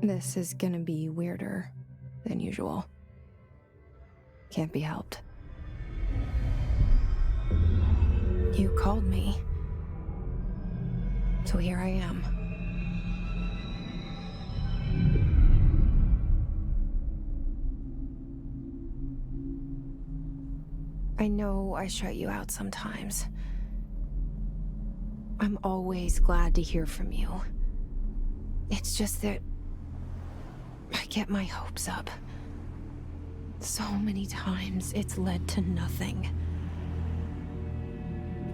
This is gonna be weirder than usual. Can't be helped. You called me. So here I am. I know I shut you out sometimes. I'm always glad to hear from you. It's just that I get my hopes up. So many times it's led to nothing.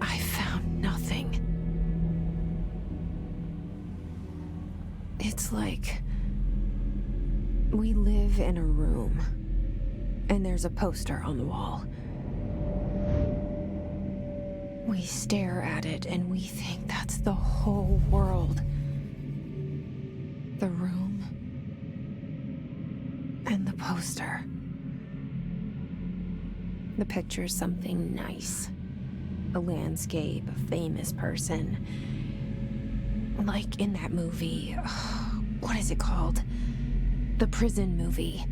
I found nothing. It's like we live in a room, and there's a poster on the wall. We stare at it and we think that's the whole world. The room and the poster. The picture's something nice. A landscape, a famous person. Like in that movie, what is it called? The prison movie.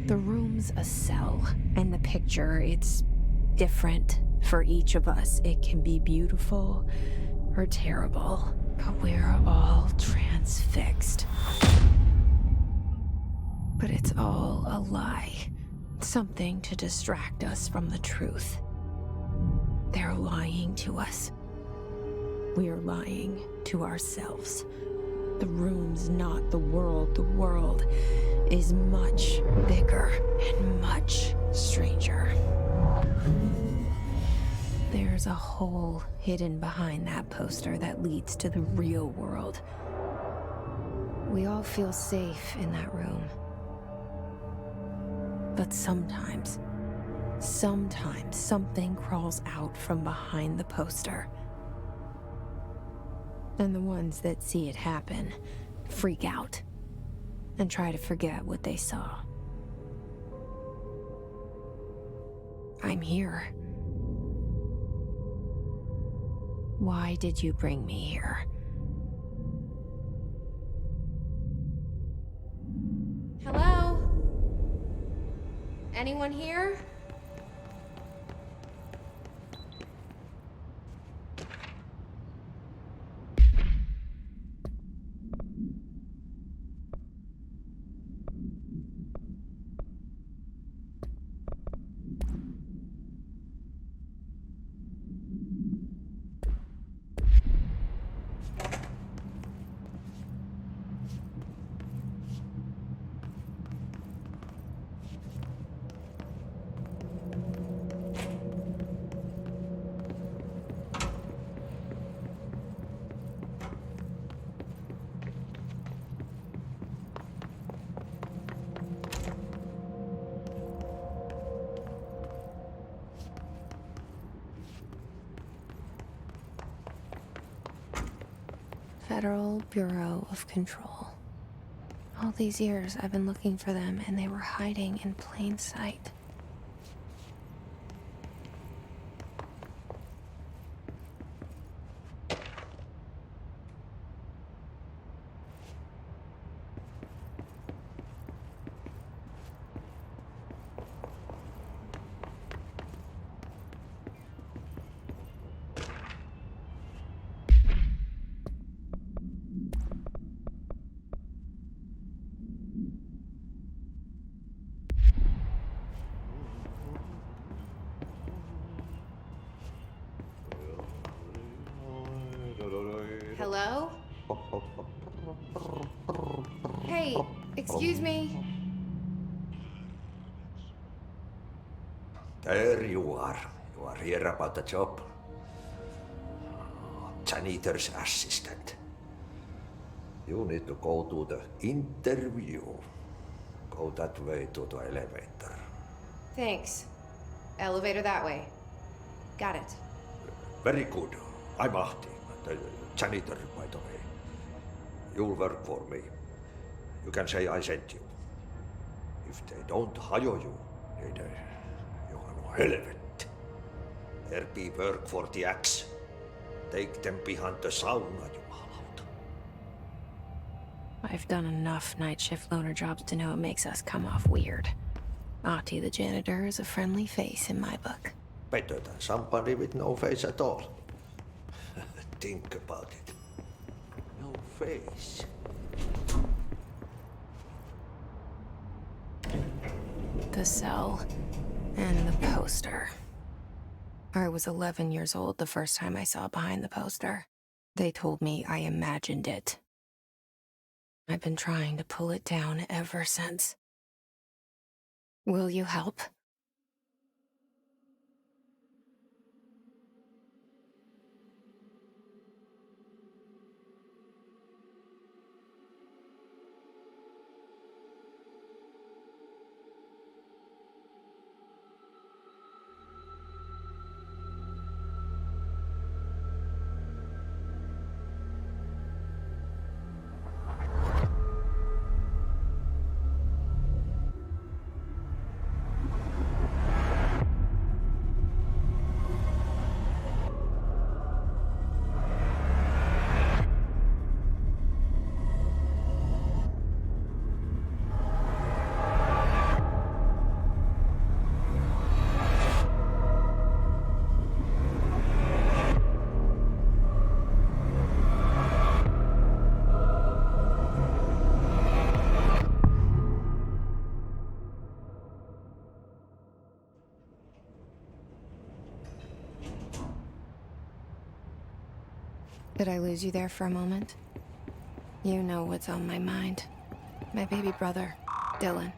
The room's a cell, and the picture, it's different for each of us. It can be beautiful or terrible, but we're all transfixed. But it's all a lie. Something to distract us from the truth. They're lying to us. We're lying to ourselves. The room's not the world. The world is much bigger and much stranger. There's a hole hidden behind that poster that leads to the real world. We all feel safe in that room. But sometimes something crawls out from behind the poster. And the ones that see it happen freak out and try to forget what they saw. I'm here. Why did you bring me here? Hello? Anyone here? Federal Bureau of Control. All these years I've been looking for them, and they were hiding in plain sight. Hello? Hey, excuse me. There you are. You are here about the job. Janitor's assistant. You need to go to the interview. Go that way to the elevator. Thanks. Elevator that way. Got it. Very good. I'm Ahti, the janitor, by the way. You'll work for me. You can say I sent you. If they don't hire you, then you are no helvet. There be work for the axe. Take them behind the sauna, jumalauta. I've done enough night shift loner jobs to know it makes us come off weird. Ahti the janitor is a friendly face in my book. Better than somebody with no face at all. Think about it. No face. The cell and the poster. I was 11 years old the first time I saw behind the poster. They told me I imagined it. I've been trying to pull it down ever since. Will you help? Did I lose you there for a moment? You know what's on my mind. My baby brother, Dylan.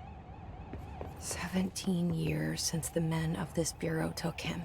17 years since the men of this bureau took him.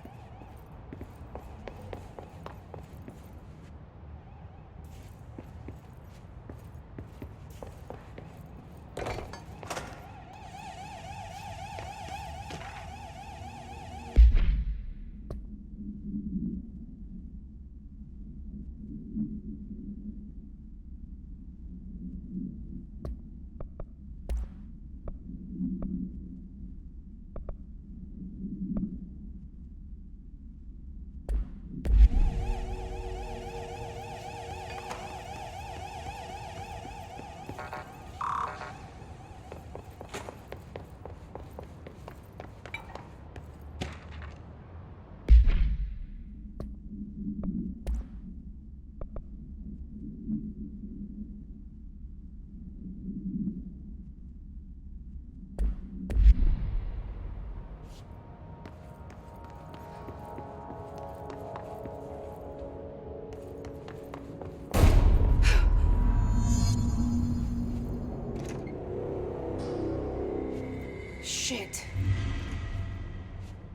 Shit.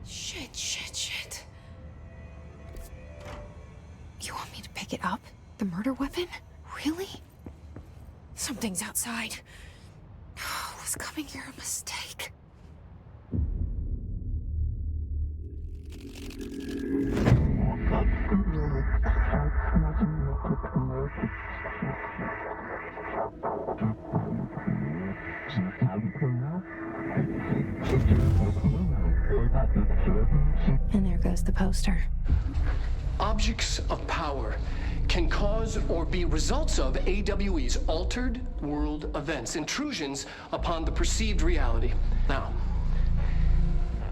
Shit. You want me to pick it up? The murder weapon? Really? Something's outside. Was coming here a mistake? And there goes the poster. Objects of power can cause or be results of AWE's altered world events, intrusions upon the perceived reality. Now,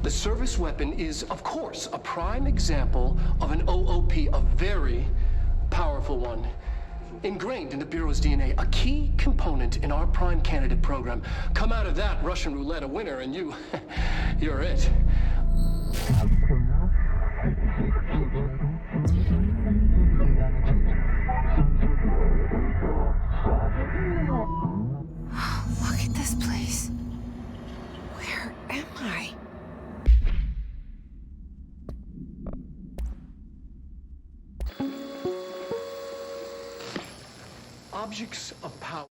the service weapon is, of course, a prime example of an OOP, a very powerful one. Ingrained in the Bureau's DNA, a key component in our prime candidate program. Come out of that Russian roulette a winner and you're it. Look at this place. Where am I? Objects of power.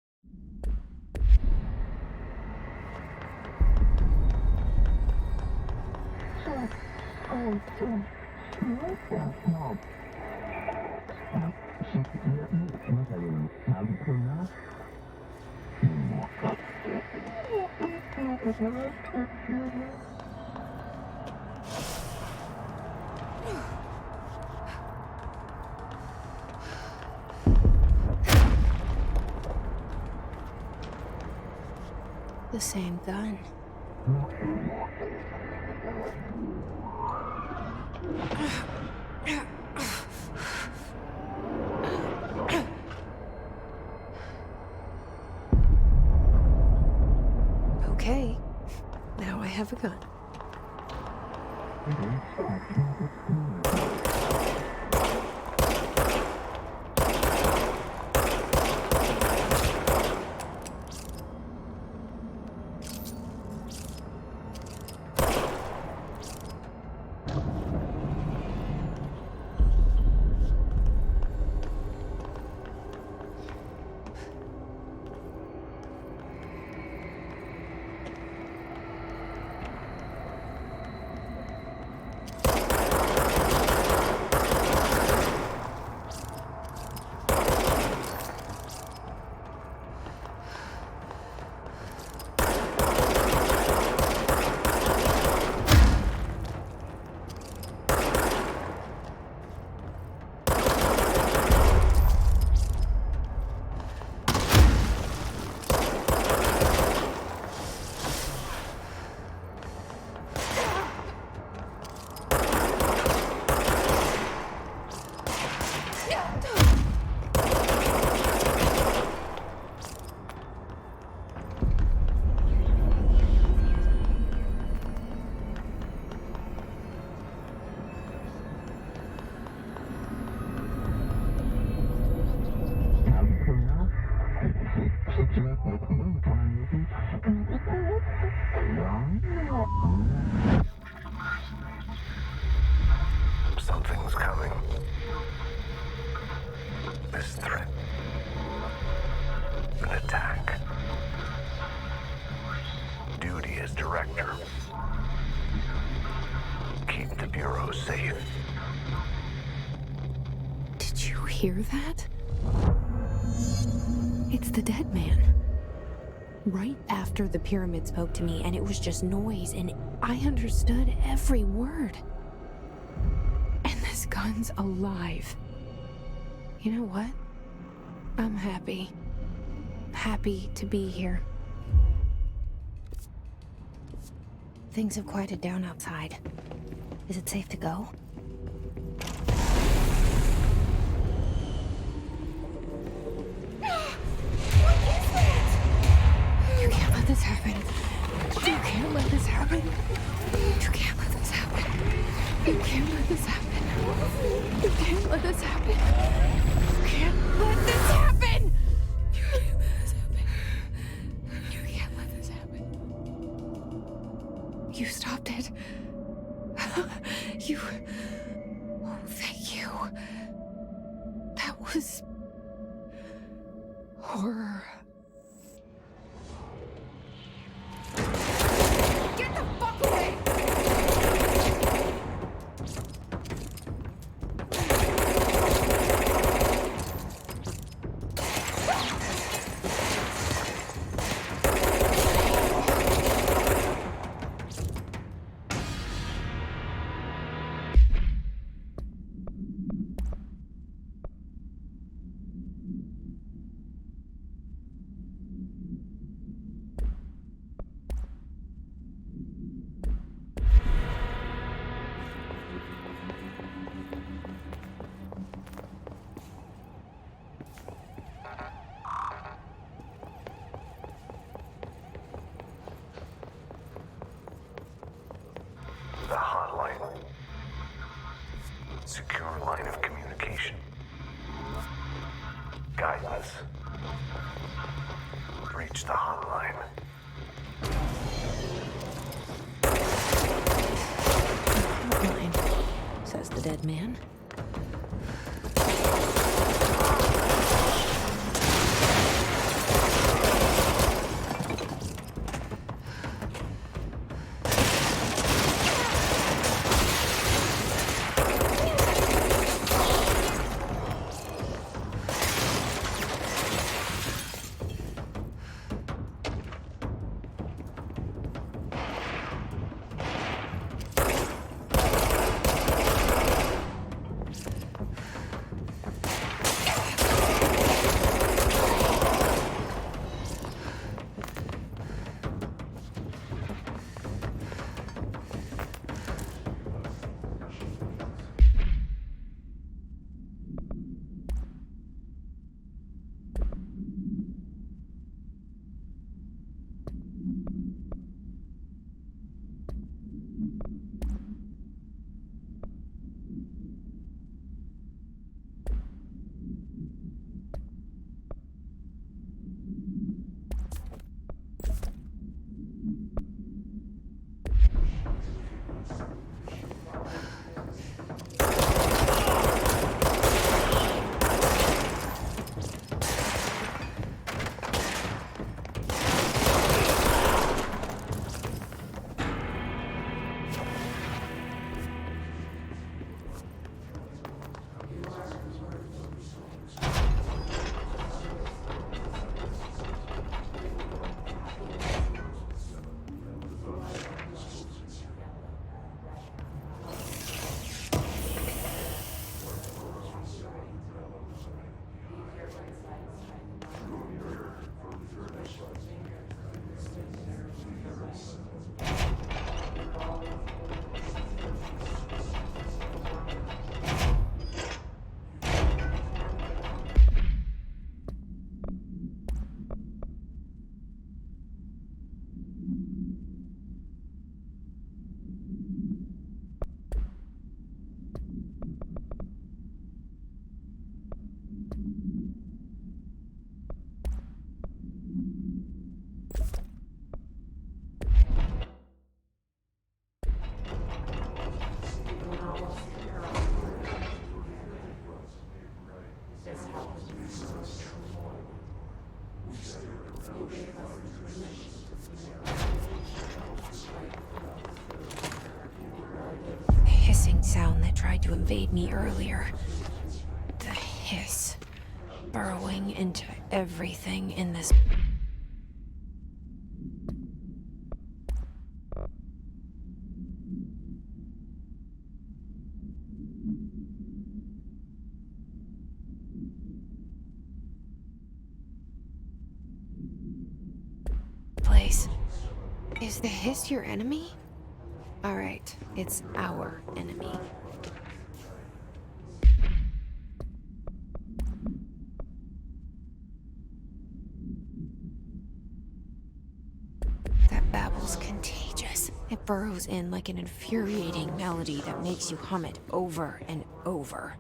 The same gun. Okay, now I have a gun. Something's coming. This threat. An attack. Duty as director. Keep the Bureau safe. Did you hear that? It's the dead man. Right after the pyramid spoke to me, and it was just noise, and I understood every word. And this gun's alive. You know what? I'm happy. Happy to be here. Things have quieted down outside. Is it safe to go? You can't let this happen. You can't let this happen. You can't let this happen. You can't let this happen. You can't let this happen. You can't let this happen. You can't let this happen. You can't let this happen. You stopped it. You... Oh, thank you. That was... horror. Get the fuck away! The hotline. Secure line of communication. Guidance. Reach the hotline. Hotline, says the dead man. tried to invade me earlier. The hiss. Burrowing into everything in this place. Is the hiss your enemy? All right, it's our enemy. That babble's contagious. It burrows in like an infuriating melody that makes you hum it over and over.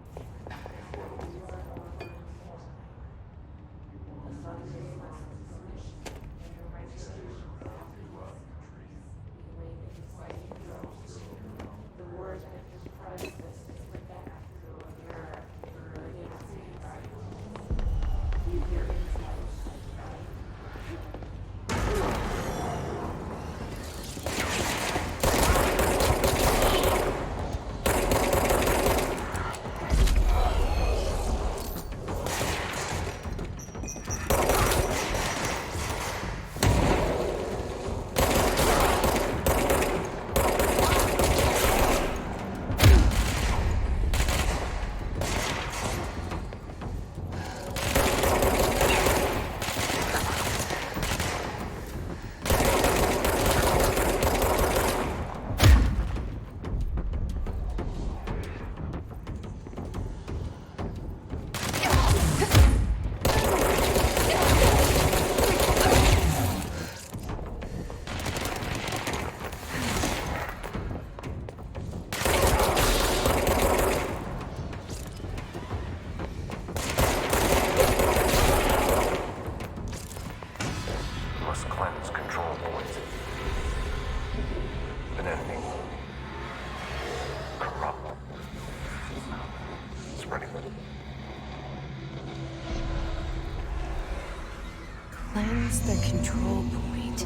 Cleanse the control point.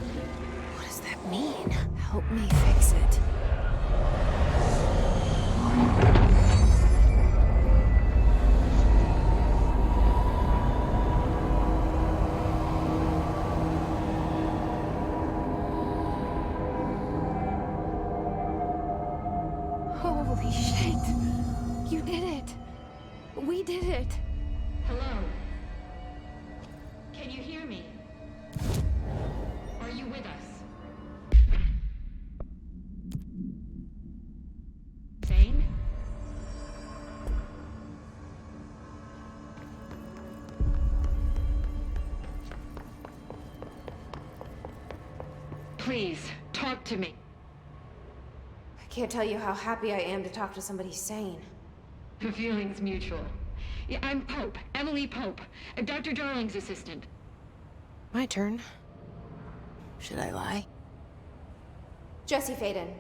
What does that mean? Help me fix it. Holy shit. You did it. We did it. Hello? Can you hear me? Are you with us? Sane? Please, talk to me. I can't tell you how happy I am to talk to somebody sane. The feeling's mutual. Yeah, I'm Pope, Emily Pope, Dr. Darling's assistant. My turn. Should I lie? Jesse Faden.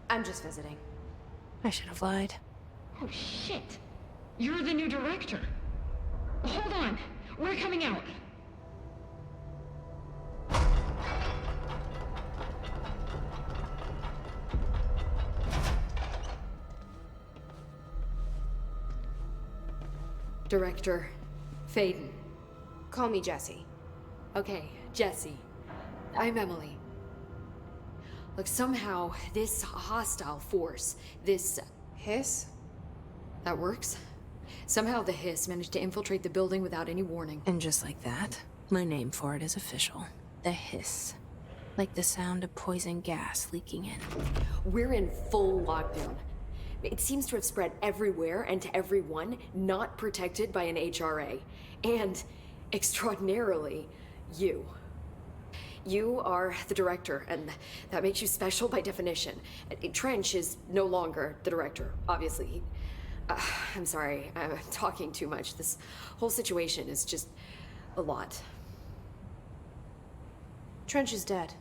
I'm just visiting. I should have lied. Oh, shit. You're the new director. Hold on. We're coming out. Director Faden. Call me Jesse. Okay, Jesse. I'm Emily. Look, somehow this hostile force, this Hiss? that works. Somehow the hiss managed to infiltrate the building without any warning. And just like that, my name for it is official. The hiss. Like the sound of poison gas leaking in. We're in full lockdown. It seems to have spread everywhere and to everyone not protected by an HRA. And, extraordinarily, you. You are the director, and that makes you special by definition. Trench is no longer the director, obviously. I'm sorry, I'm talking too much. This whole situation is just a lot. Trench is dead.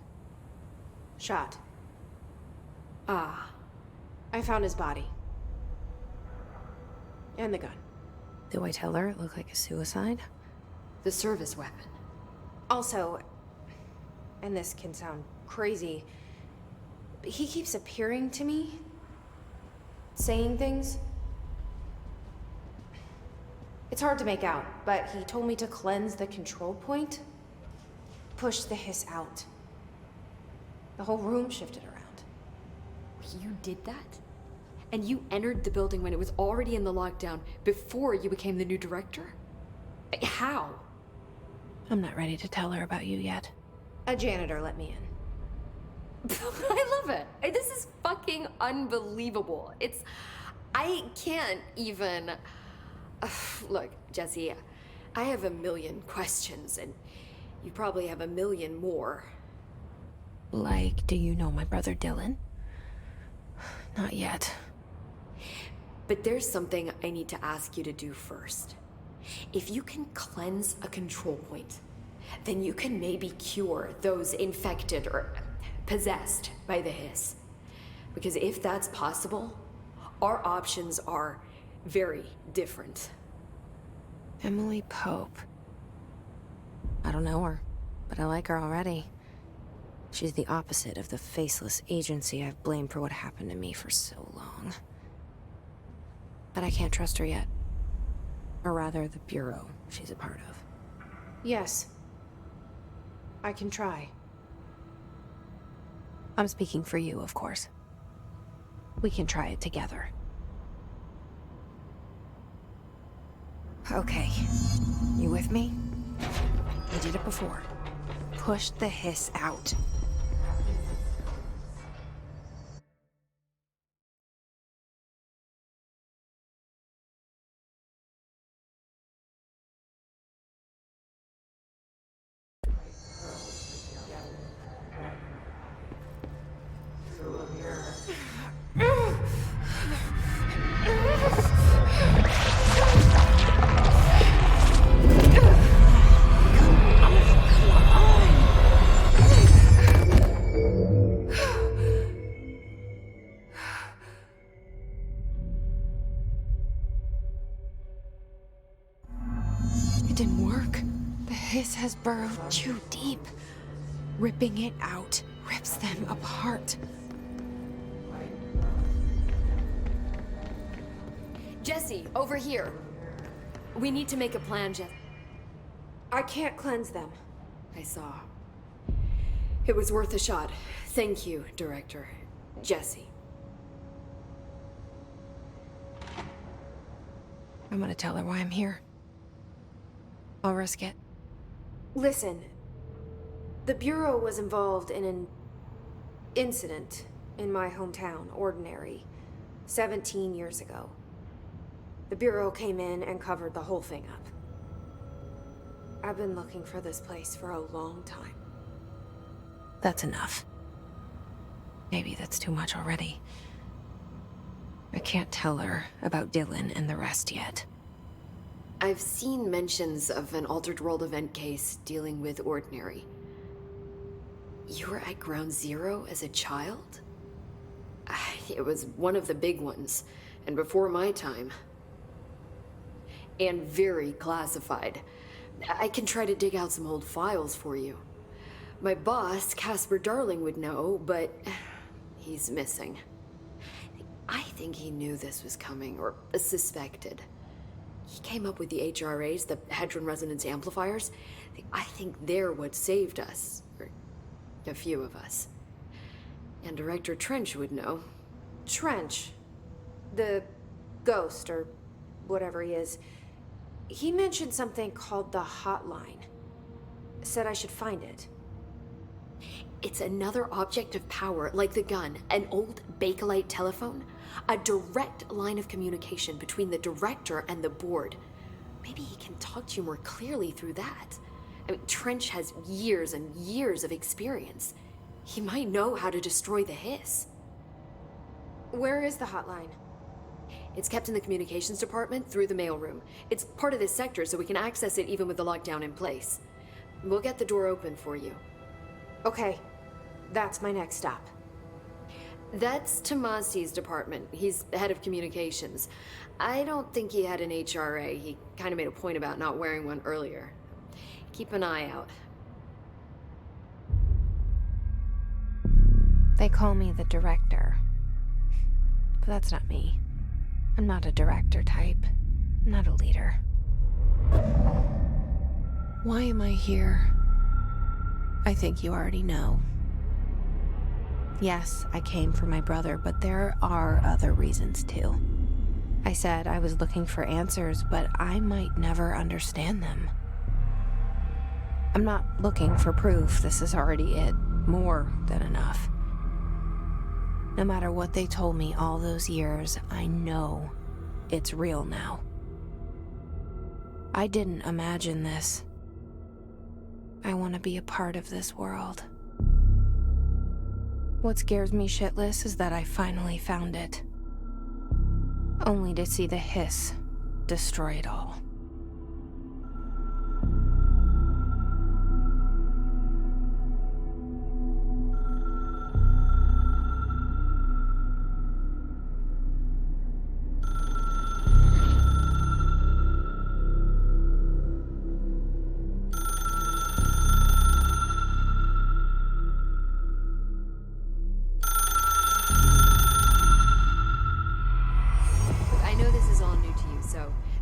Shot. Ah. I found his body. And the gun. Do I tell her it looked like a suicide? The service weapon. Also, and this can sound crazy, but he keeps appearing to me saying things. It's hard to make out, but he told me to cleanse the control point, push the hiss out. The whole room shifted around. You did that? And you entered the building when it was already in the lockdown before you became the new director? How? I'm not ready to tell her about you yet. A janitor let me in. I love it. This is fucking unbelievable. I can't even... Look, Jesse, I have a million questions, and you probably have a million more. Like, do you know my brother Dylan? Not yet. But there's something I need to ask you to do first. If you can cleanse a control point, then you can maybe cure those infected or possessed by the hiss. Because if that's possible, our options are very different. Emily Pope. I don't know her, but I like her already. She's the opposite of the faceless agency I've blamed for what happened to me for so long. But I can't trust her yet. Or rather, the Bureau she's a part of. Yes. I can try. I'm speaking for you, of course. We can try it together. Okay. You with me? I did it before. Push the hiss out. It didn't work. The hiss has burrowed too deep. Ripping it out rips them apart. Jesse, over here. We need to make a plan, Jesse. I can't cleanse them. I saw. It was worth a shot. Thank you, Director. Jesse. I'm gonna tell her why I'm here. I'll risk it. Listen. The Bureau was involved in an incident in my hometown, Ordinary, 17 years ago. The Bureau came in and covered the whole thing up. I've been looking for this place for a long time. That's enough. Maybe that's too much already. I can't tell her about Dylan and the rest yet. I've seen mentions of an Altered World event case dealing with Ordinary. You were at Ground Zero as a child? It was one of the big ones, and before my time. And very classified. I can try to dig out some old files for you. My boss, Casper Darling, would know, but he's missing. I think he knew this was coming, or suspected. He came up with the HRAs, the Hadron Resonance Amplifiers. I think they're what saved us, or a few of us. And Director Trench would know. Trench? The ghost, or whatever he is. He mentioned something called the hotline. Said I should find it. It's another object of power, like the gun, an old Bakelite telephone. A direct line of communication between the director and the board. Maybe he can talk to you more clearly through that. I mean, Trench has years and years of experience. He might know how to destroy the hiss. Where is the hotline? It's kept in the communications department through the mailroom. It's part of this sector, so we can access it even with the lockdown in place. We'll get the door open for you. Okay, that's my next stop. That's Tomasi's department. He's head of communications. I don't think he had an HRA. He kind of made a point about not wearing one earlier. Keep an eye out. They call me the director. But that's not me. I'm not a director type. I'm not a leader. Why am I here? I think you already know. Yes, I came for my brother, but there are other reasons too. I said I was looking for answers, but I might never understand them. I'm not looking for proof. This is already it. More than enough. No matter what they told me all those years, I know it's real now. I didn't imagine this. I want to be a part of this world. What scares me shitless is that I finally found it. Only to see the hiss destroy it all.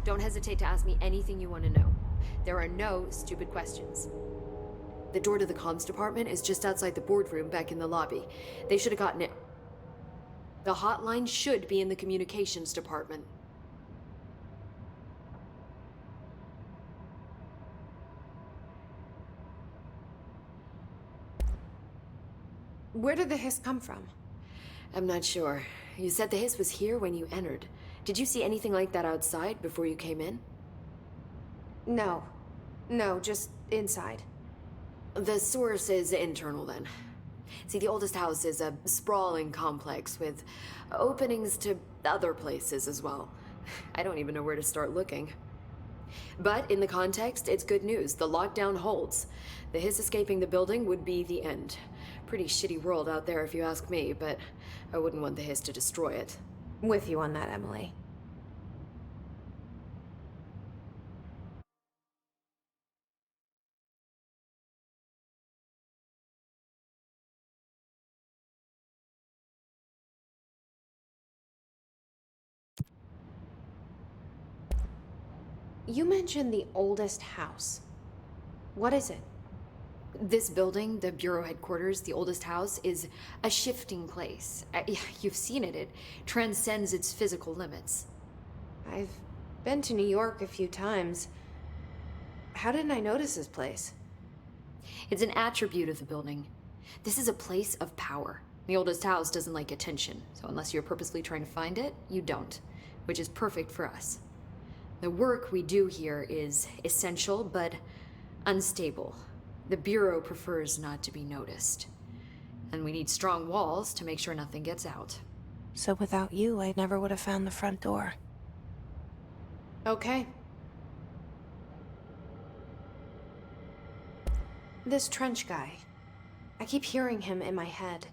Don't hesitate to ask me anything you want to know. There are no stupid questions. The door to the comms department is just outside the boardroom back in the lobby. They should have gotten it. The hotline should be in the communications department. Where did the hiss come from? I'm not sure. You said the hiss was here when you entered. Did you see anything like that outside before you came in? No, just inside. The source is internal then. See, the oldest house is a sprawling complex with openings to other places as well. I don't even know where to start looking. But in the context, it's good news. The lockdown holds. The hiss escaping the building would be the end. Pretty shitty world out there if you ask me, but I wouldn't want the hiss to destroy it. With you on that, Emily. You mentioned the oldest house. What is it? This building, the Bureau headquarters, the oldest house, is a shifting place. You've seen it. It transcends its physical limits. I've been to New York a few times. How didn't I notice this place? It's an attribute of the building. This is a place of power. The oldest house doesn't like attention, so unless you're purposely trying to find it, you don't, which is perfect for us. The work we do here is essential, but unstable. The Bureau prefers not to be noticed. And we need strong walls to make sure nothing gets out. So without you, I never would have found the front door. Okay. This trench guy. I keep hearing him in my head.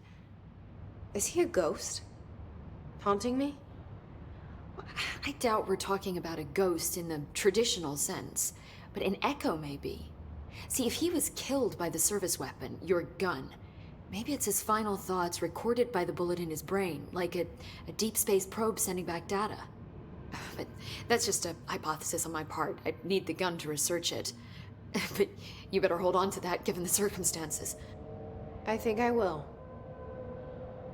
Is he a ghost? Haunting me? I doubt we're talking about a ghost in the traditional sense, but an echo maybe. See, if he was killed by the service weapon, your gun, maybe it's his final thoughts recorded by the bullet in his brain, like a deep space probe sending back data. But that's just a hypothesis on my part. I'd need the gun to research it. But you better hold on to that given the circumstances. I think I will.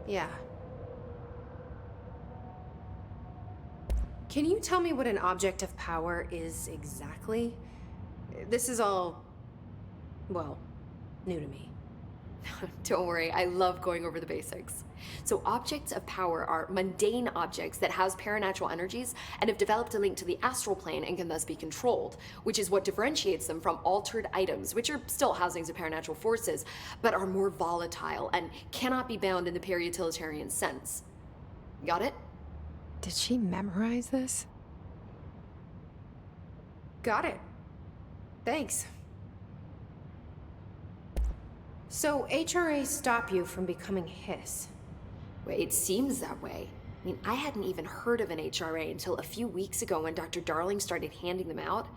Yeah. Can you tell me what an object of power is exactly? This is all, well, new to me. Don't worry, I love going over the basics. So objects of power are mundane objects that house paranatural energies and have developed a link to the astral plane and can thus be controlled, which is what differentiates them from altered items, which are still housings of paranatural forces, but are more volatile and cannot be bound in the peri-utilitarian sense. Got it? Did she memorize this? Got it. Thanks. So HRA stop you from becoming Hiss? Well, it seems that way. I mean, I hadn't even heard of an HRA until a few weeks ago when Dr. Darling started handing them out.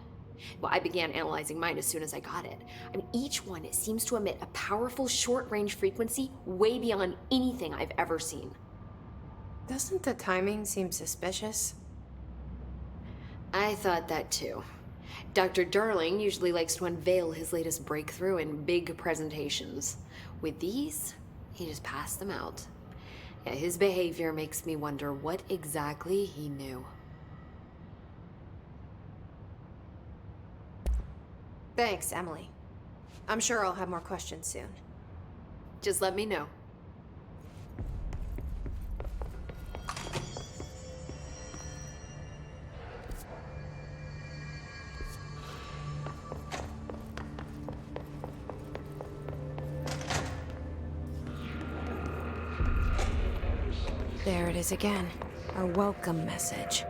Well, I began analyzing mine as soon as I got it. I mean, each one seems to emit a powerful short-range frequency way beyond anything I've ever seen. Doesn't the timing seem suspicious? I thought that too. Dr. Darling usually likes to unveil his latest breakthrough in big presentations. With these, he just passed them out. Yeah, his behavior makes me wonder what exactly he knew. Thanks, Emily. I'm sure I'll have more questions soon. Just let me know. There it is again. Our welcome message.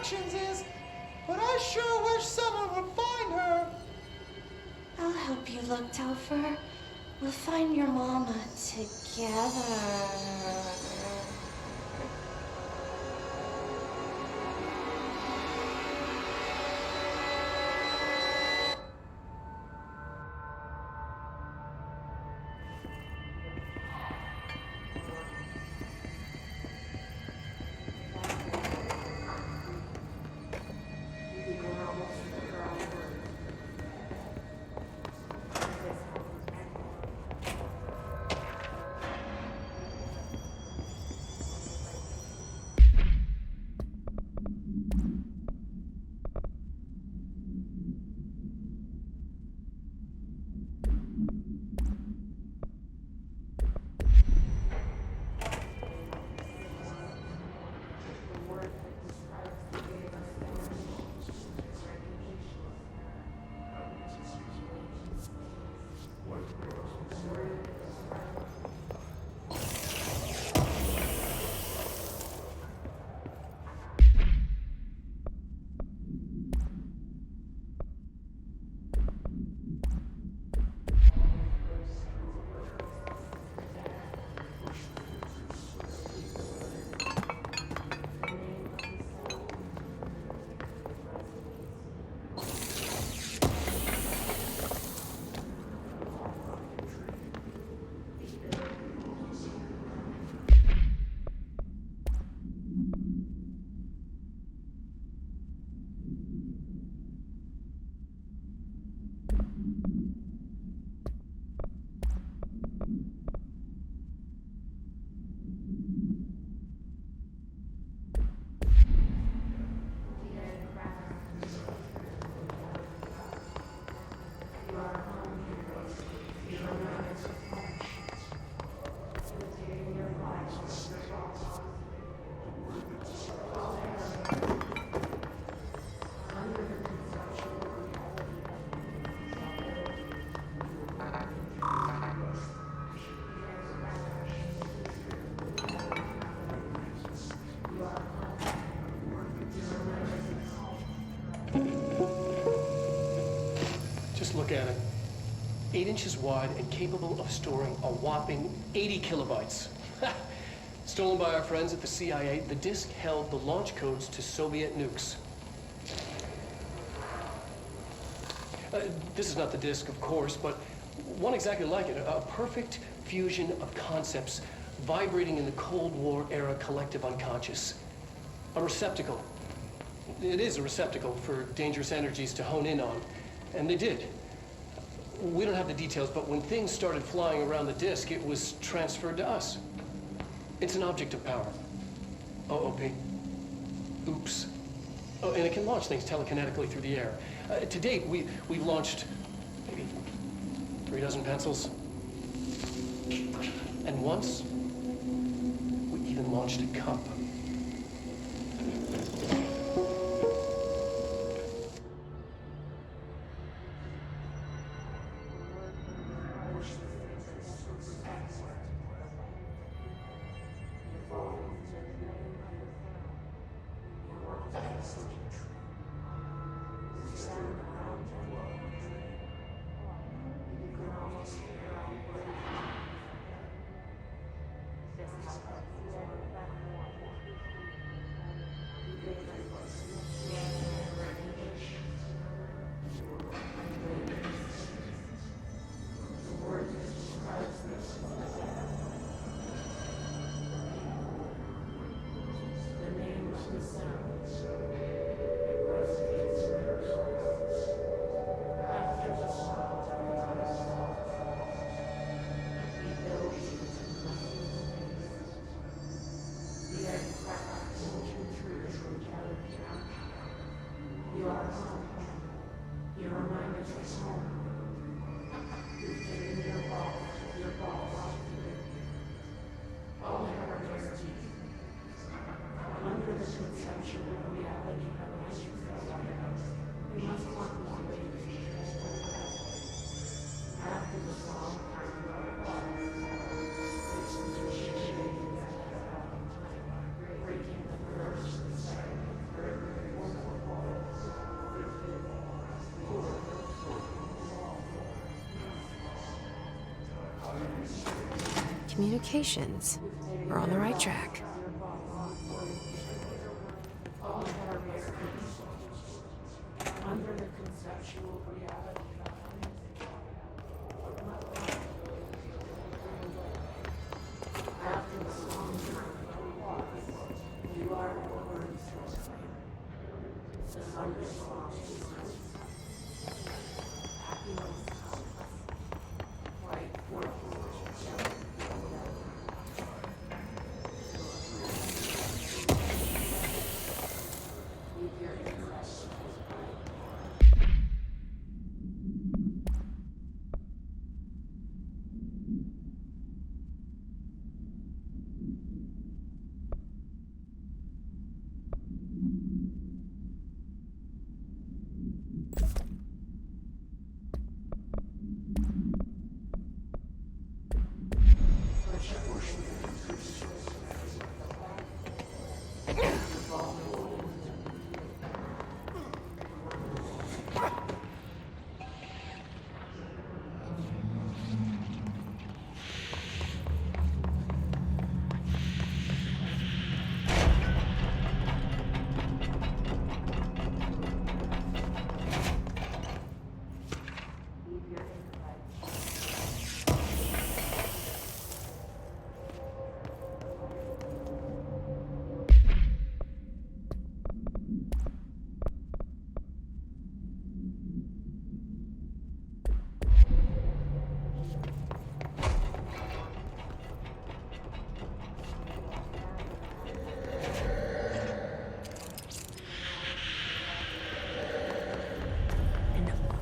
directions is, but I sure wish someone would find her. I'll help you look, Topher. We'll find your mama together. Look at it. 8 inches wide and capable of storing a whopping 80 kilobytes. Stolen by our friends at the CIA, the disk held the launch codes to Soviet nukes. This is not the disk, of course, but one exactly like it. A perfect fusion of concepts vibrating in the Cold War era collective unconscious. A receptacle. It is a receptacle for dangerous energies to hone in on. And they did. We don't have the details, but when things started flying around the disk, it was transferred to us. It's an object of power. OOP. Oops. Oh, and it can launch things telekinetically through the air. To date, we've launched maybe 3 dozen pencils. And once, we even launched a cup. Communications. We're on the right track.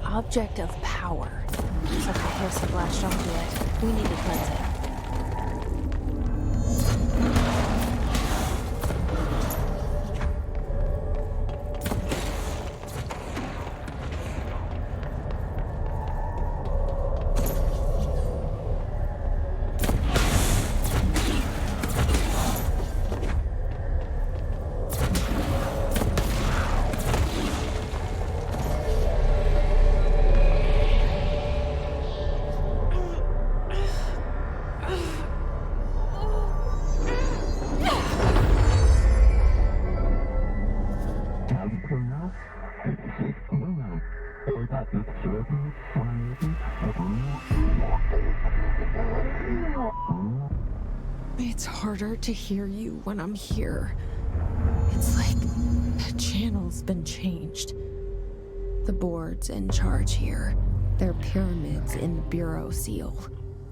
Object of power. Looks like a hair splashed onto it. We need to cleanse it. It's harder to hear you when I'm here. It's like the channel's been changed. The board's in charge here. They're pyramids in the Bureau seal.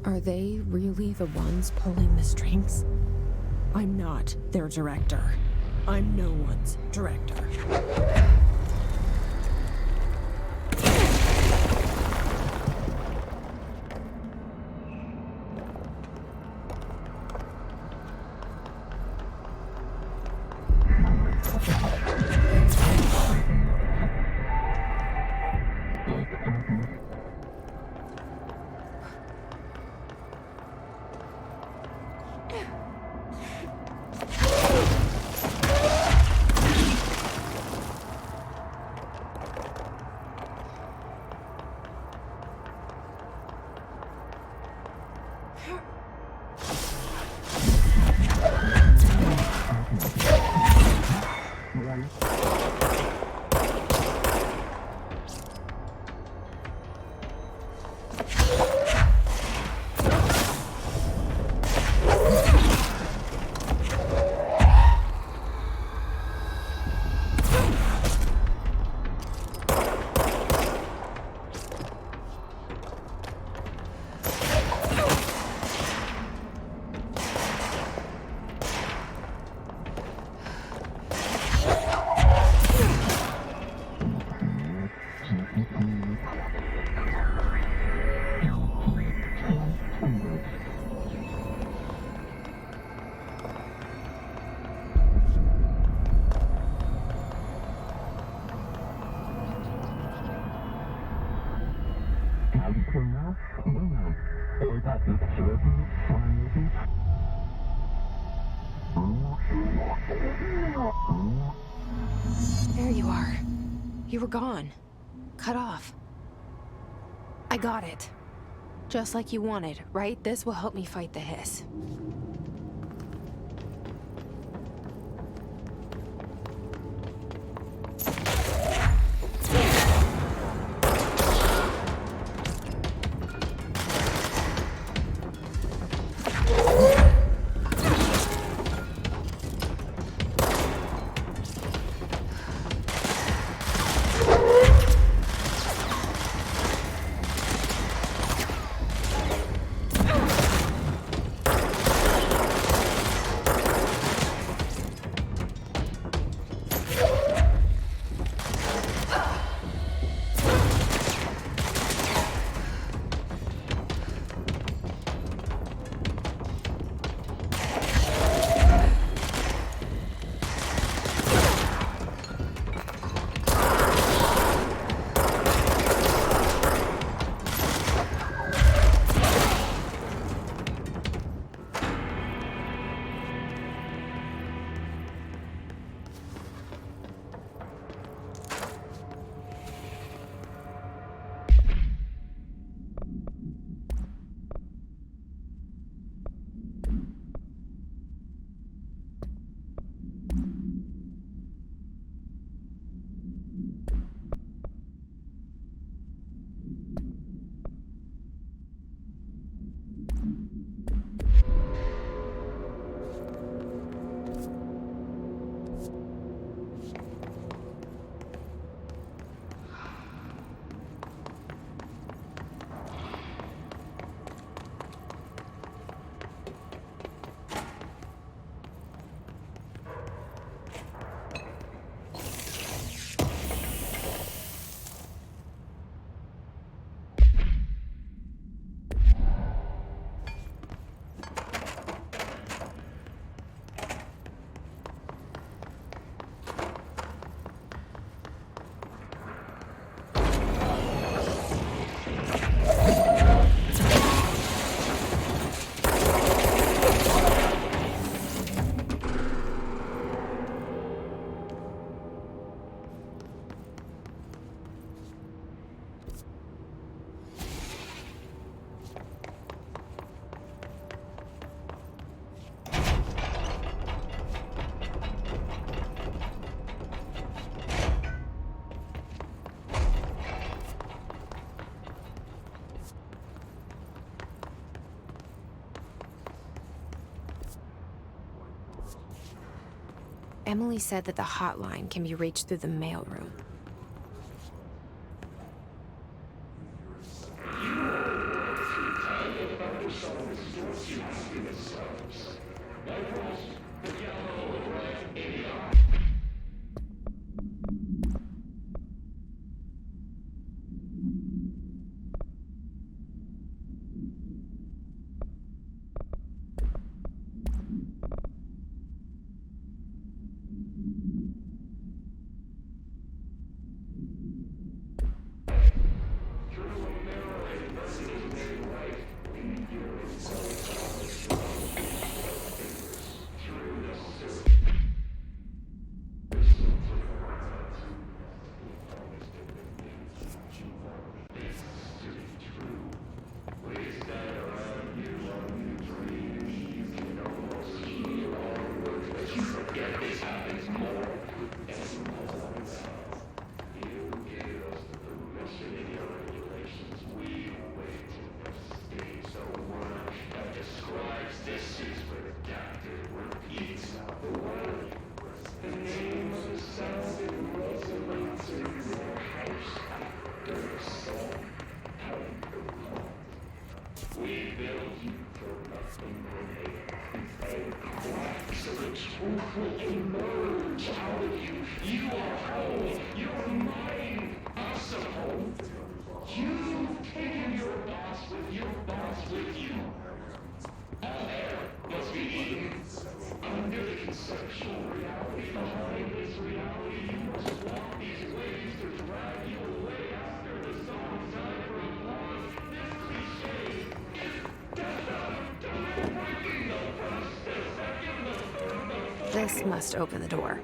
Are they really the ones pulling the strings? I'm not their director. I'm no one's director. There you are. You were gone. Cut off. I got it. Just like you wanted, right? This will help me fight the hiss. Emily said that the hotline can be reached through the mailroom. This must open the door.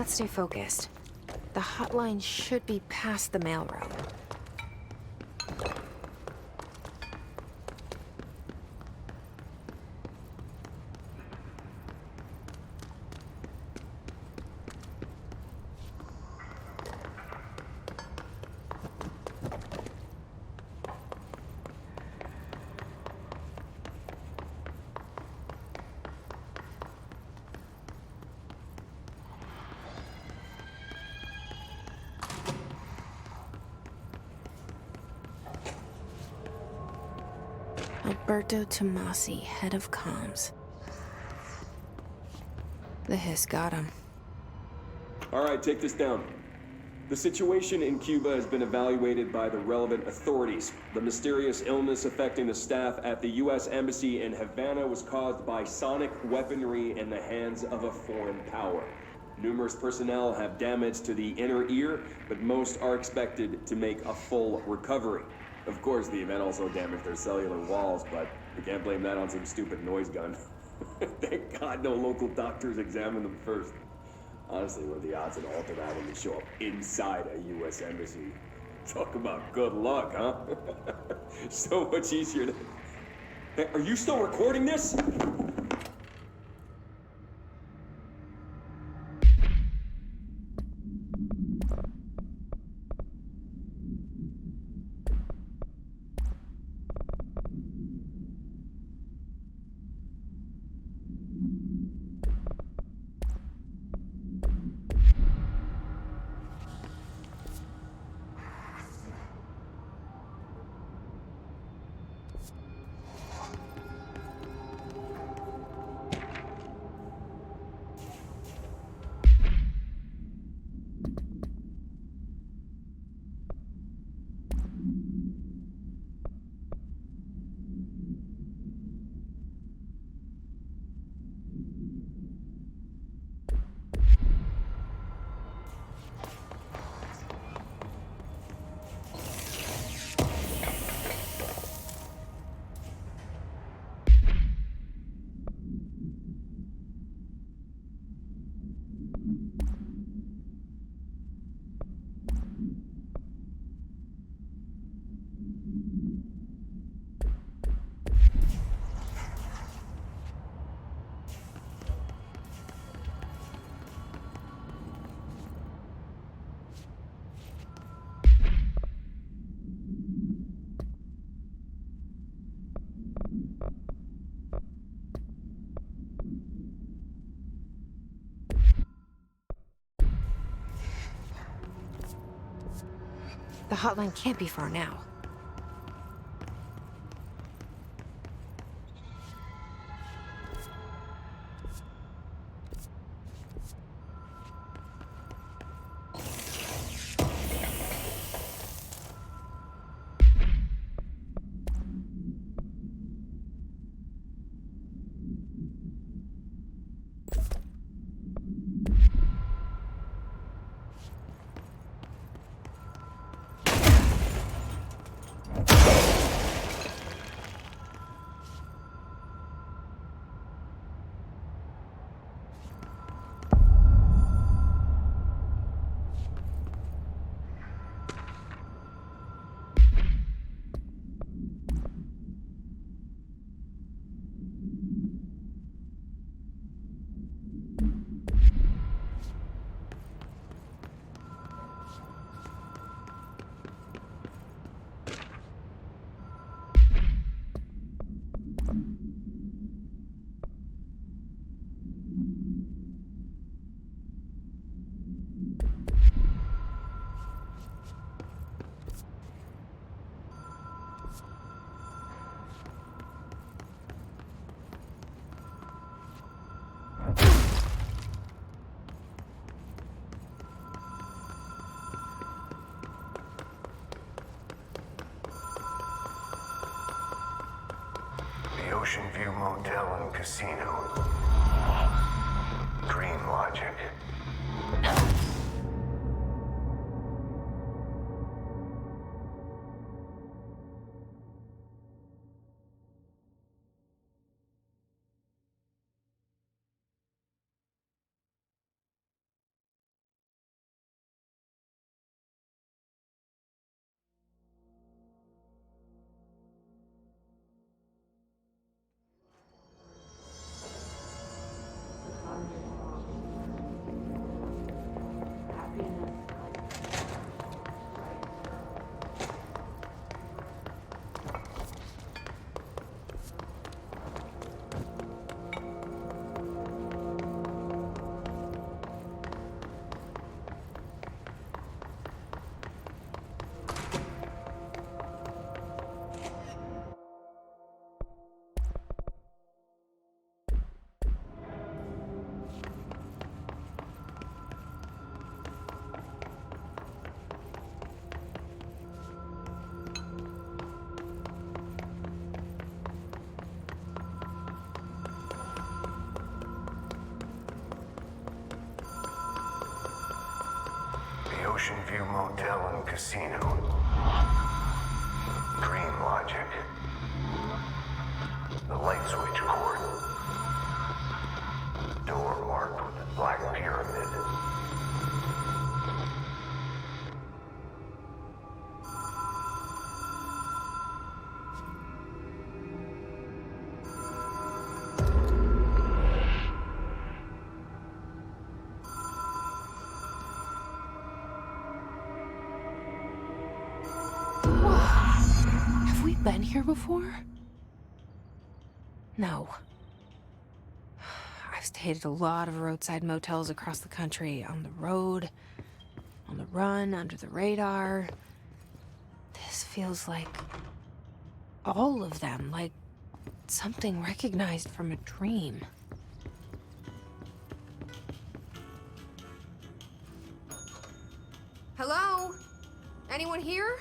Let's stay focused. The hotline should be past the mailroom. Alberto Tomasi, head of comms. The hiss got him. All right, take this down. The situation in Cuba has been evaluated by the relevant authorities. The mysterious illness affecting the staff at the U.S. Embassy in Havana was caused by sonic weaponry in the hands of a foreign power. Numerous personnel have damage to the inner ear, but most are expected to make a full recovery. Of course, the event also damaged their cellular walls, but we can't blame that on some stupid noise gun. Thank God no local doctors examined them first. Honestly, what are the odds an altered item would show up inside a U.S. embassy? Talk about good luck, huh? So much easier to... Hey, are you still recording this? The hotline can't be far now. Ocean View Motel and Casino. Green Logic. Ocean View Motel and Casino. Dream logic. The light switch cord. Door marked with the black pyramid. Have we been here before? No. I've stayed at a lot of roadside motels across the country, on the road, on the run, under the radar. This feels like all of them, like something recognized from a dream. Hello? Anyone here?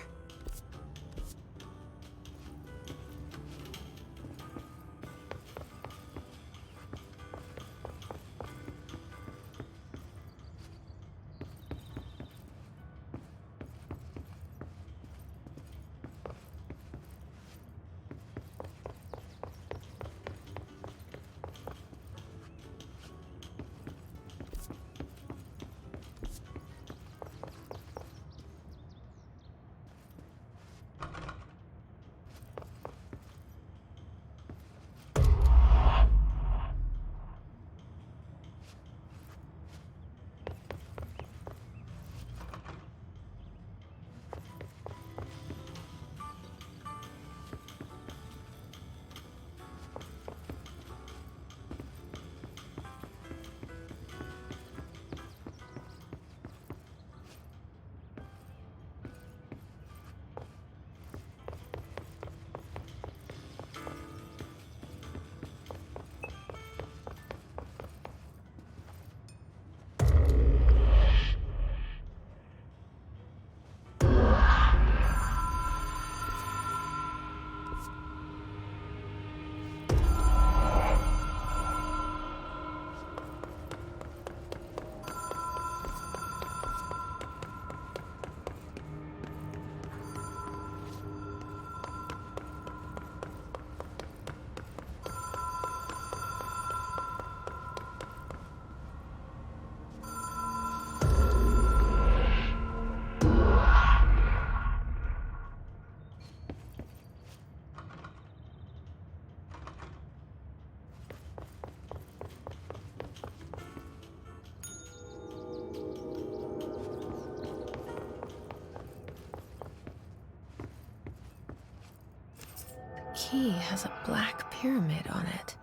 Key has a black pyramid on it.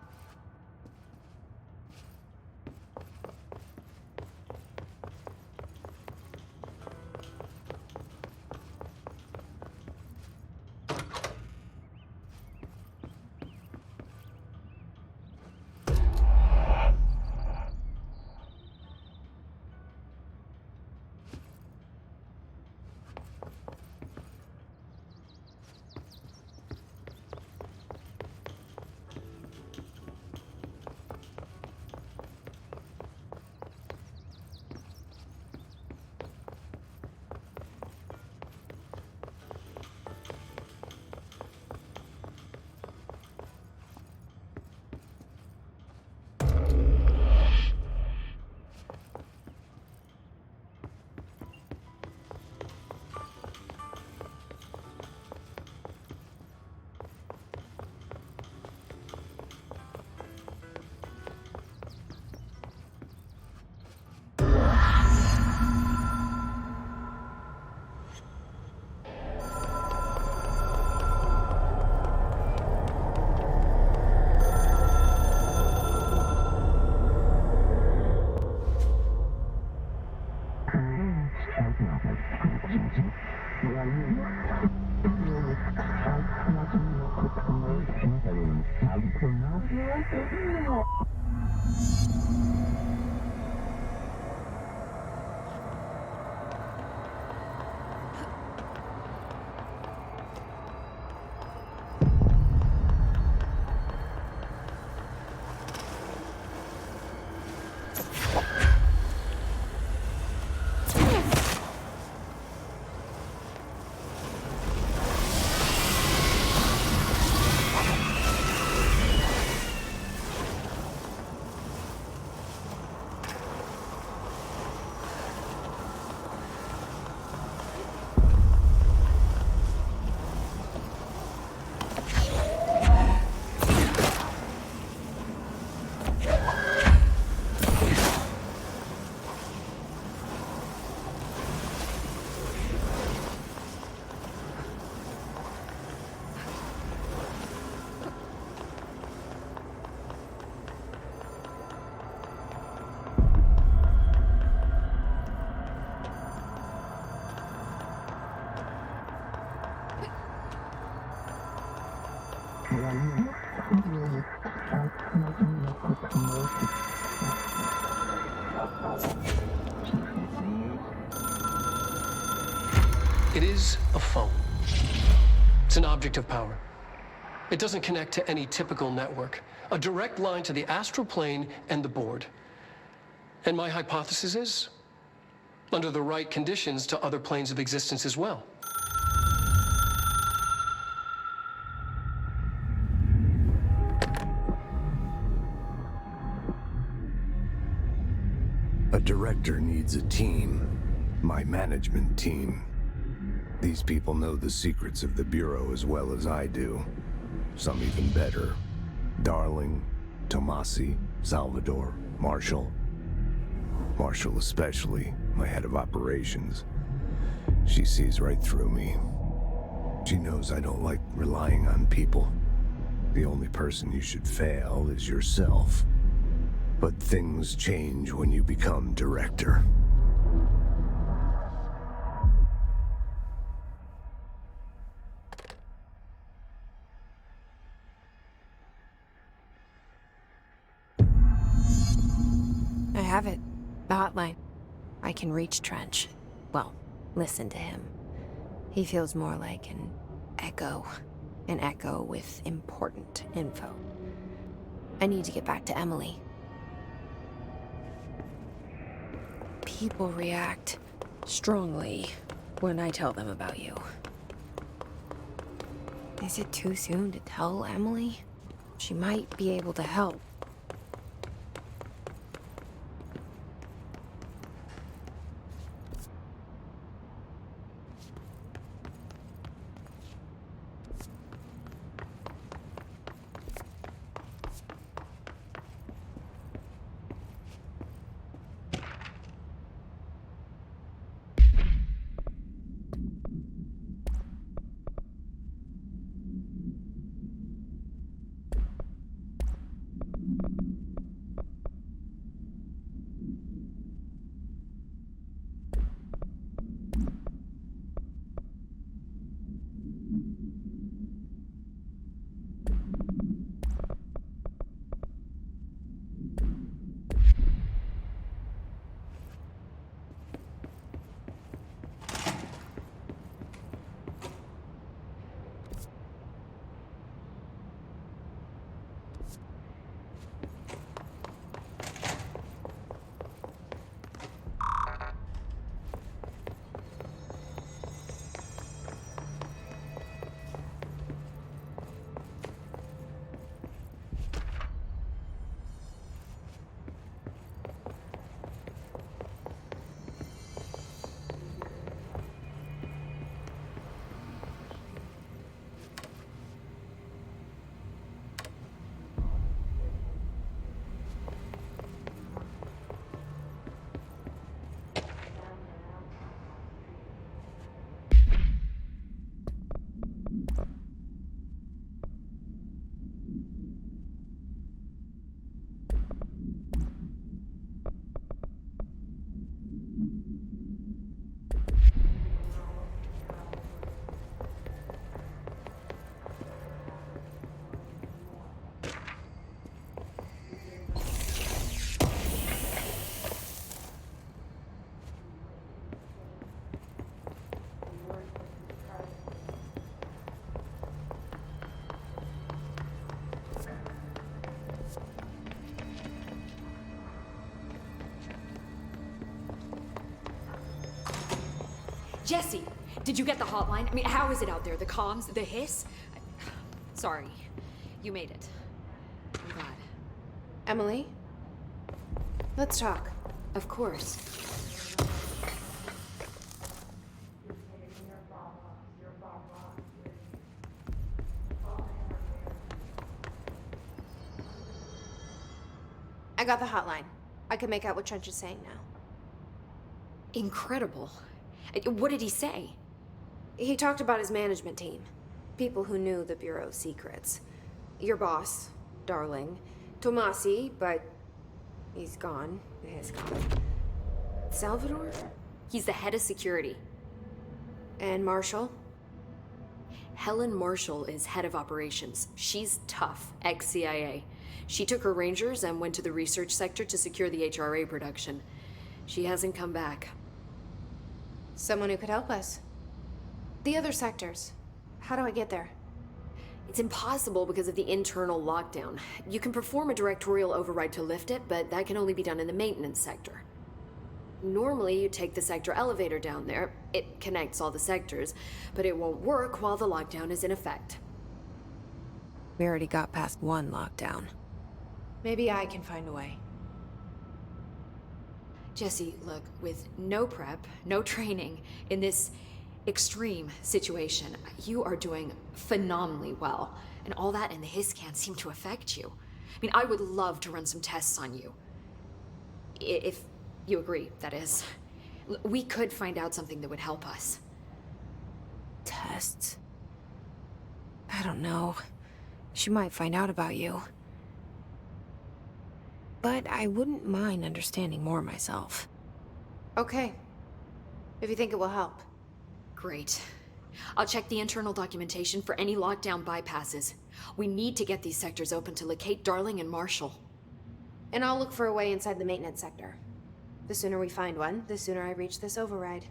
It is a phone. It's an object of power. It doesn't connect to any typical network. A direct line to the astral plane and the board. And my hypothesis is, under the right conditions, to other planes of existence as well. A director needs a team. My management team. These people know the secrets of the Bureau as well as I do. Some even better. Darling, Tomasi, Salvador, Marshall. Marshall especially, my head of operations. She sees right through me. She knows I don't like relying on people. The only person you should fail is yourself. But things change when you become director. I have it. The hotline. I can reach Trench. Well, listen to him. He feels more like an echo. An echo with important info. I need to get back to Emily. People react strongly when I tell them about you. Is it too soon to tell Emily? She might be able to help. Jesse, did you get the hotline? I mean, how is it out there? The comms? The hiss? Sorry. You made it. I'm glad. Emily? Let's talk. Of course. I got the hotline. I can make out what Trench is saying now. Incredible. What did he say? He talked about his management team. People who knew the Bureau's secrets. Your boss, Darling. Tomasi, but he's gone. He's gone. Salvador? He's the head of security. And Marshall? Helen Marshall is head of operations. She's tough, ex-CIA. She took her Rangers and went to the research sector to secure the HRA production. She hasn't come back. Someone who could help us. The other sectors. How do I get there? It's impossible because of the internal lockdown. You can perform a directorial override to lift it, but that can only be done in the maintenance sector. Normally, you take the sector elevator down there. It connects all the sectors, but it won't work while the lockdown is in effect. We already got past one lockdown. Maybe I can find a way. Jesse, look, with no prep, no training, in this extreme situation, you are doing phenomenally well. And all that and the hiss can't seem to affect you. I mean, I would love to run some tests on you. If you agree, that is. We could find out something that would help us. Tests? I don't know. She might find out about you. But I wouldn't mind understanding more myself. Okay. If you think it will help. Great. I'll check the internal documentation for any lockdown bypasses. We need to get these sectors open to locate Darling and Marshall. And I'll look for a way inside the maintenance sector. The sooner we find one, the sooner I reach this override.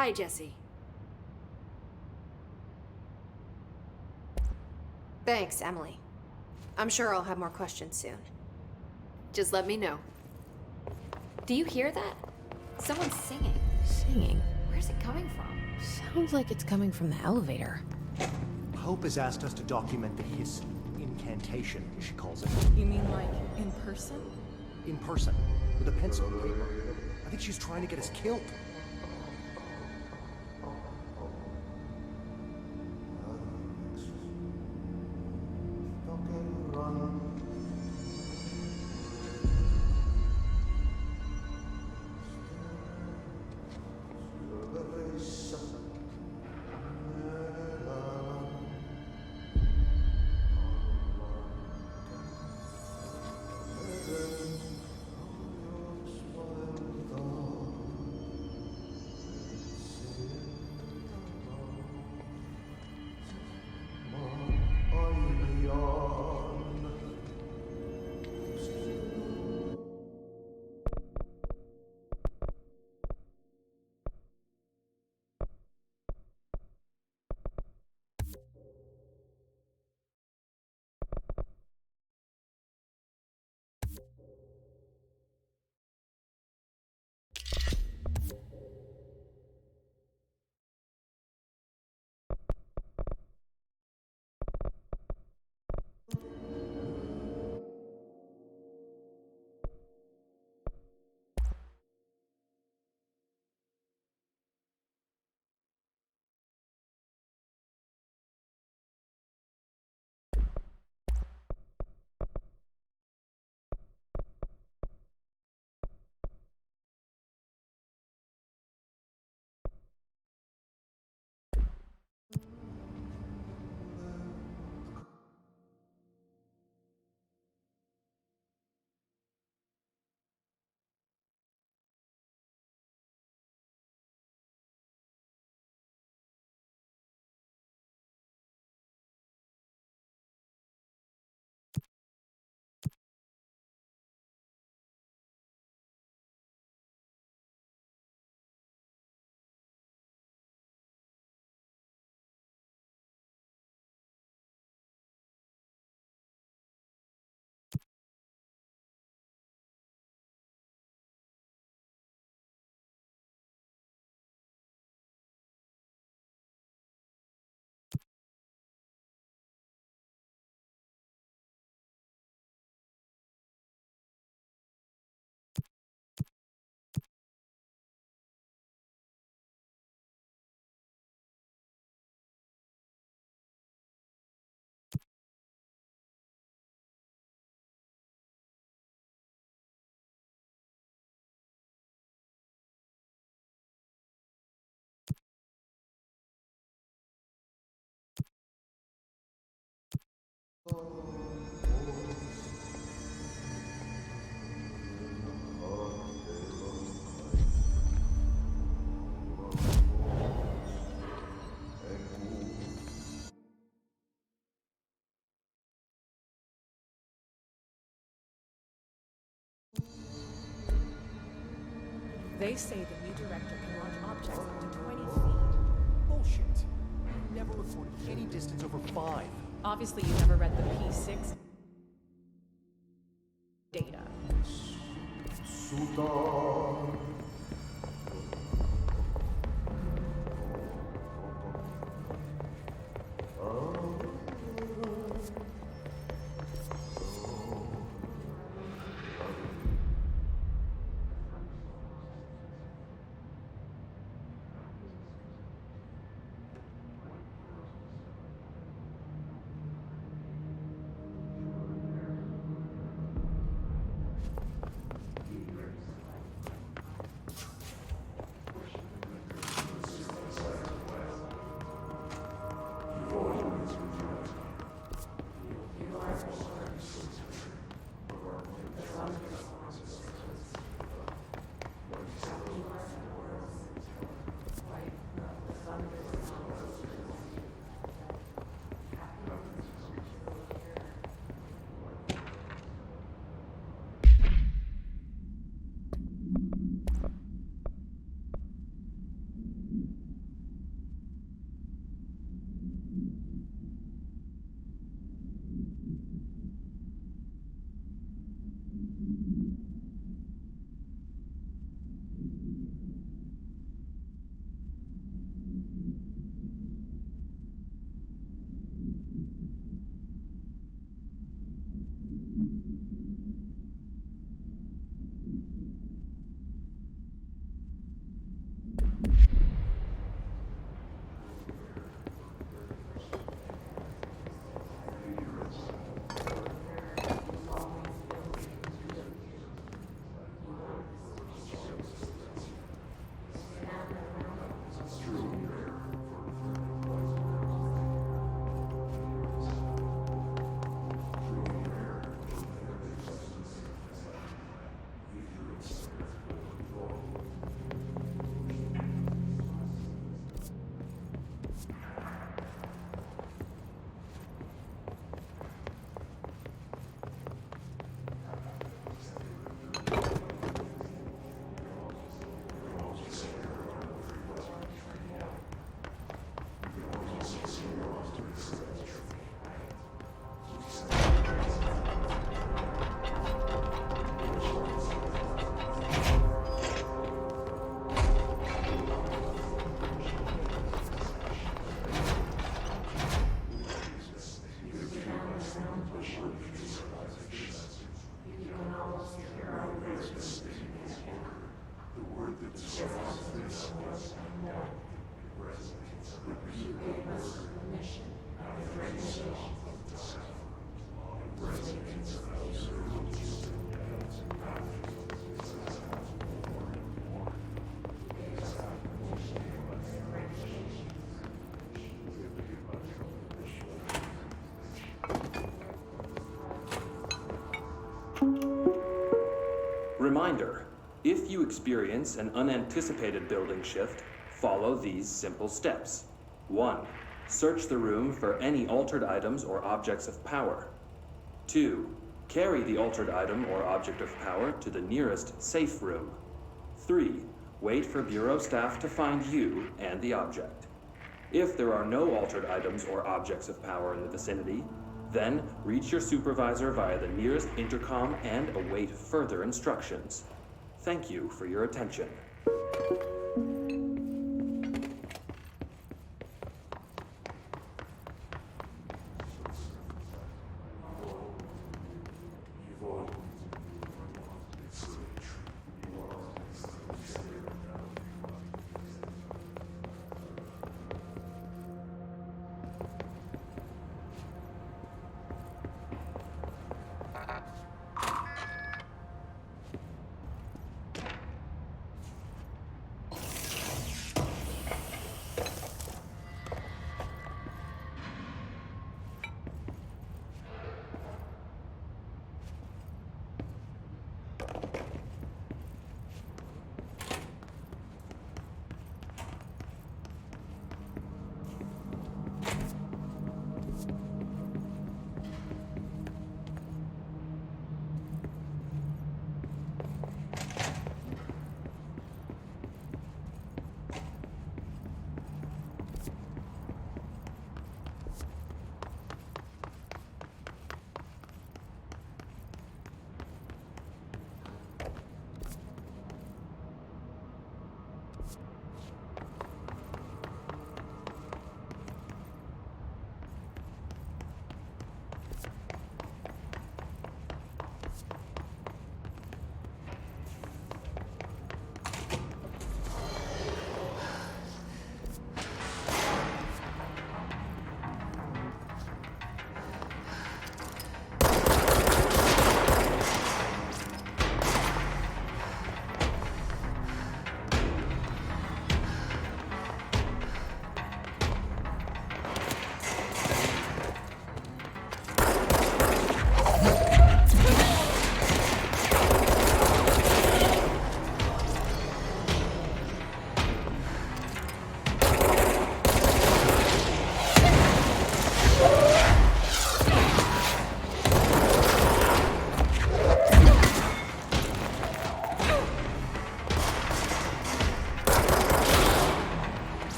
Hi, Jesse. Thanks, Emily. I'm sure I'll have more questions soon. Just let me know. Do you hear that? Someone's singing. Singing? Where's it coming from? Sounds like it's coming from the elevator. Hope has asked us to document the hiss incantation, as she calls it. You mean like in person? In person, with a pencil and paper. I think she's trying to get us killed. They say the new director can launch objects up to 20 feet. Bullshit. You never recorded any distance over 5. Obviously, you never read the P6 data. Reminder, if you experience an unanticipated building shift, follow these simple steps. 1. Search the room for any altered items or objects of power. 2. Carry the altered item or object of power to the nearest safe room. 3. Wait for Bureau staff to find you and the object. If there are no altered items or objects of power in the vicinity, then reach your supervisor via the nearest intercom and await further instructions. Thank you for your attention.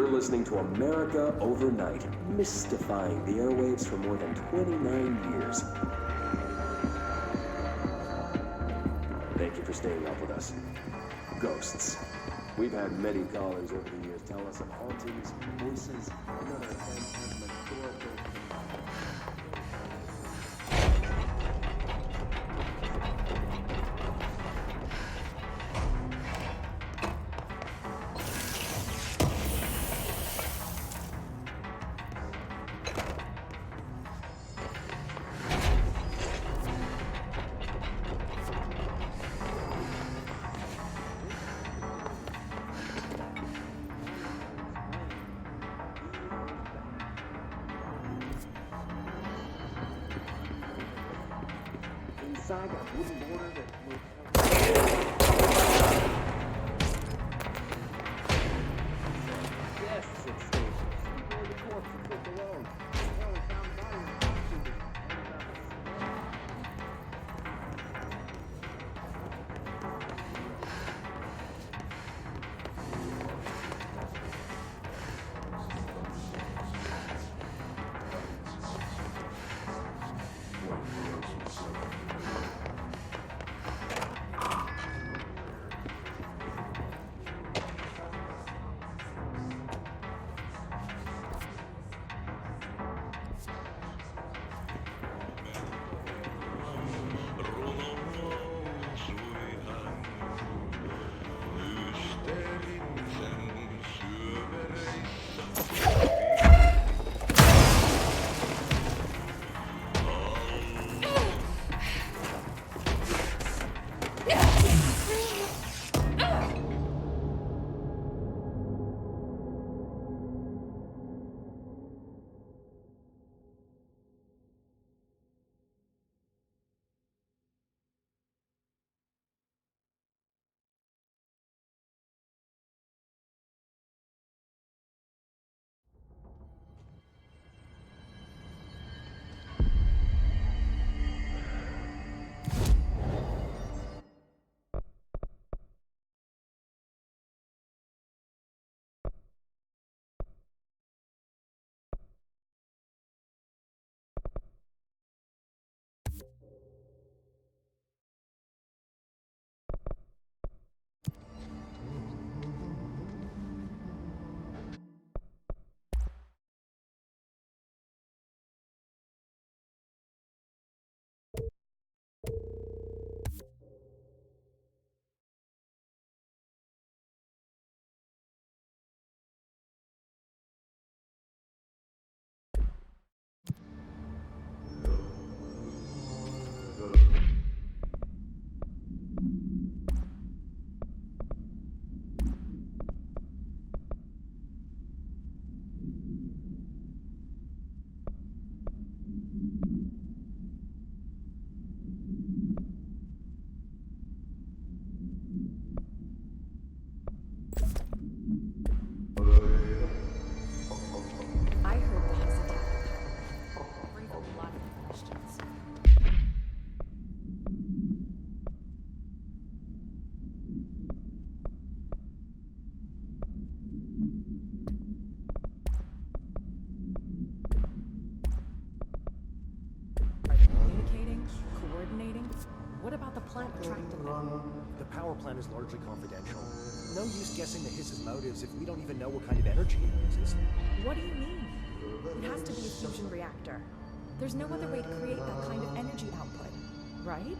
You're listening to America Overnight, mystifying the airwaves for more than 29 years. Thank you for staying up with us. Ghosts. We've had many callers over the years tell us of hauntings, voices, and other phantasmagorical inside that wooden border that yes, it's safe. People in the corpse are cooked alone. Well, we found the body. plant attracted them? The power plant is largely confidential. No use guessing the hiss's motives if we don't even know what kind of energy it uses. What do you mean? It has to be a fusion reactor. There's no other way to create that kind of energy output, right?